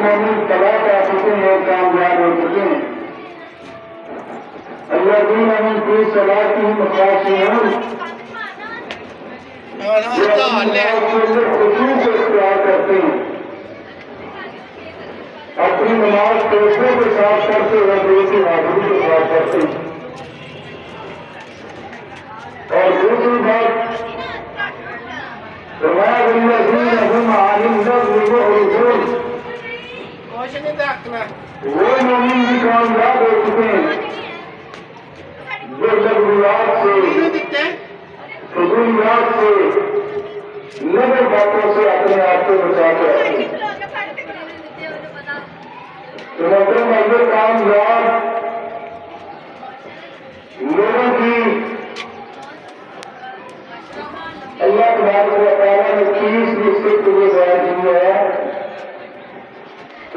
मोमिन तबाह पा चुके हैं, कामयाब हो चुके हैं। अल्लाज़ीन मिन फी सलातिहिम ख़ाशिऊन, खुशू को इख्तियार करते हैं, अपनी नमाज पैसों के साथ करते हुए दिल की हाजिरी के साथ करते हैं। और दूसरी बात, वो मोमिन भी कामयाब हो चुके हैं जो जरूरियात से, फजूलियात से, नगर बातों से अपने आप को बचा के रखें। तो मतलब अगर कामयाब लोगों की अल्लाह तबारक व तआला ने 30 निश्चित को बयान